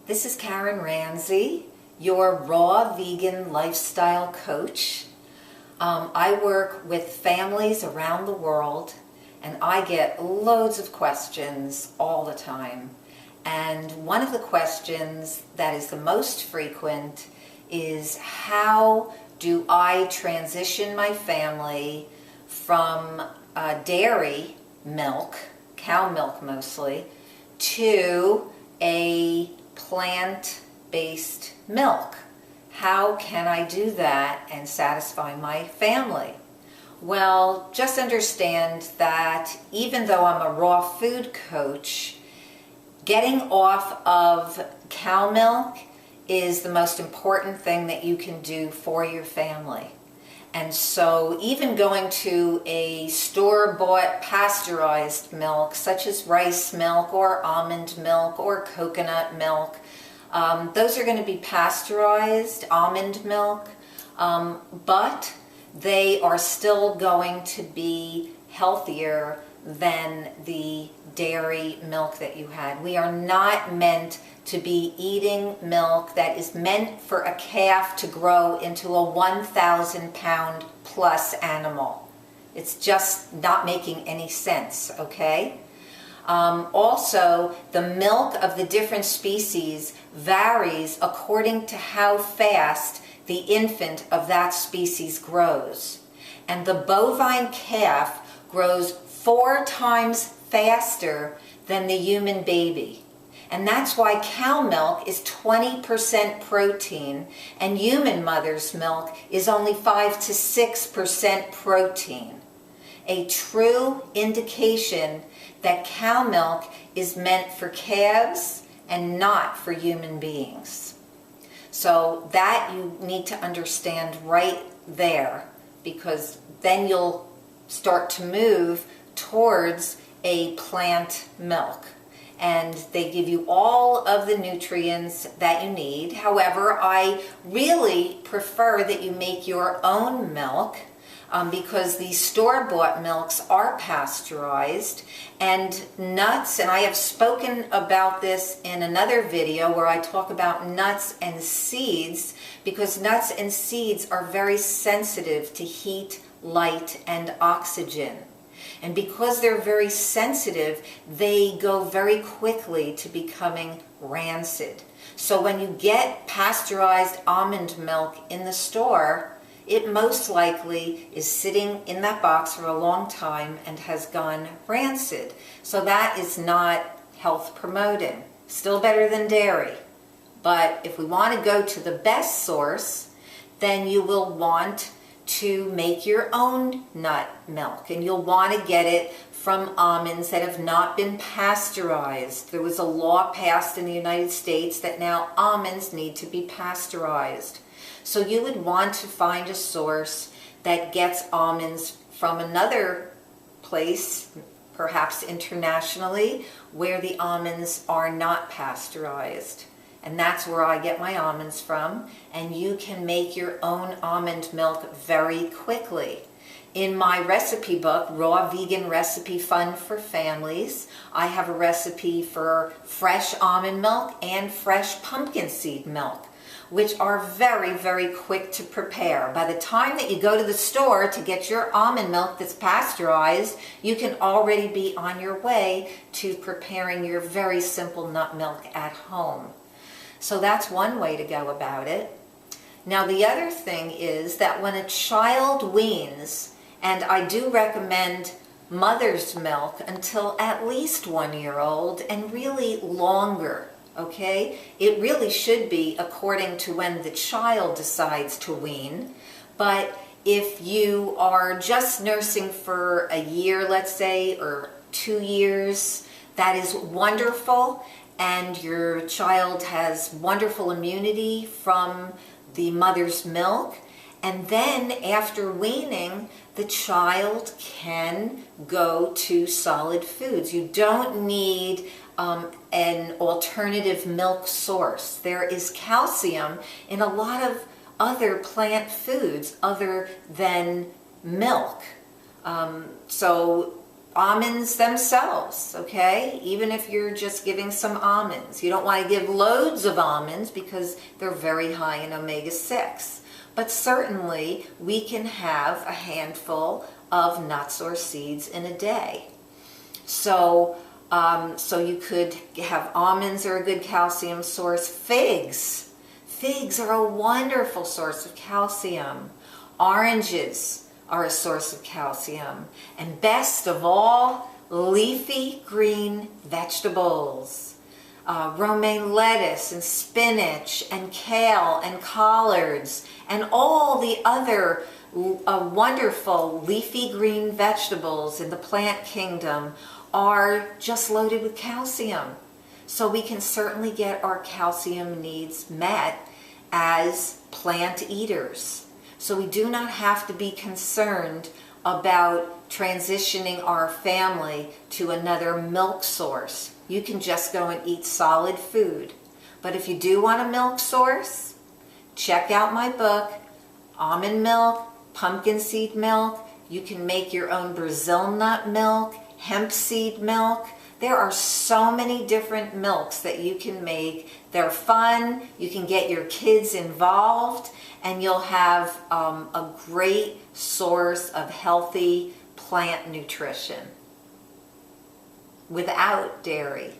This is Karen Ramsey, your raw vegan lifestyle coach. I work with families around the world and I get loads of questions all the time. And one of the questions that is the most frequent is, how do I transition my family from dairy milk, cow milk mostly, to a plant-based milk? How can I do that and satisfy my family? Well, just understand that even though I'm a raw food coach, getting off of cow milk is the most important thing that you can do for your family. And so even going to a store-bought pasteurized milk, such as rice milk or almond milk or coconut milk, those are going to be pasteurized, almond milk, but they are still going to be healthier than the dairy milk that you had. We are not meant to be eating milk that is meant for a calf to grow into a 1,000 pound plus animal. It's just not making any sense, okay? Also, the milk of the different species varies according to how fast the infant of that species grows. And the bovine calf grows 4 times faster than the human baby. And that's why cow milk is 20% protein and human mother's milk is only 5 to 6% protein. A true indication that cow milk is meant for calves and not for human beings. So that you need to understand right there, because then you'll start to move towards a plant milk. And they give you all of the nutrients that you need. However, I really prefer that you make your own milk because the store-bought milks are pasteurized, and nuts, and I have spoken about this in another video where I talk about nuts and seeds, because nuts and seeds are very sensitive to heat, light, and oxygen. And because they're very sensitive, they go very quickly to becoming rancid. So when you get pasteurized almond milk in the store, it most likely is sitting in that box for a long time and has gone rancid. So that is not health promoting. Still better than dairy. But if we want to go to the best source, then you will want to make your own nut milk, and you'll want to get it from almonds that have not been pasteurized. There was a law passed in the United States that now almonds need to be pasteurized. So you would want to find a source that gets almonds from another place, perhaps internationally, where the almonds are not pasteurized. And that's where I get my almonds from, and you can make your own almond milk very quickly. In my recipe book, Raw Vegan Recipe Fun for Families, I have a recipe for fresh almond milk and fresh pumpkin seed milk, which are very, very quick to prepare. By the time that you go to the store to get your almond milk that's pasteurized, you can already be on your way to preparing your very simple nut milk at home. So that's one way to go about it. Now the other thing is that when a child weans, and I do recommend mother's milk until at least 1 year old and really longer, okay? It really should be according to when the child decides to wean. But if you are just nursing for a year, let's say, or 2 years, that is wonderful. And your child has wonderful immunity from the mother's milk. And then after weaning, the child can go to solid foods. You don't need an alternative milk source. There is calcium in a lot of other plant foods other than milk. So almonds themselves, okay? Even if you're just giving some almonds. You don't want to give loads of almonds because they're very high in omega-6. But certainly we can have a handful of nuts or seeds in a day. So you could have almonds are a good calcium source. Figs. Figs are a wonderful source of calcium. Oranges are a source of calcium. And best of all, leafy green vegetables. Romaine lettuce and spinach and kale and collards and all the other wonderful leafy green vegetables in the plant kingdom are just loaded with calcium. So we can certainly get our calcium needs met as plant eaters. So we do not have to be concerned about transitioning our family to another milk source. You can just go and eat solid food. But if you do want a milk source, check out my book, Almond Milk, Pumpkin Seed Milk. You can make your own Brazil nut milk, hemp seed milk. There are so many different milks that you can make. They're fun. You can get your kids involved, and you'll have a great source of healthy plant nutrition without dairy.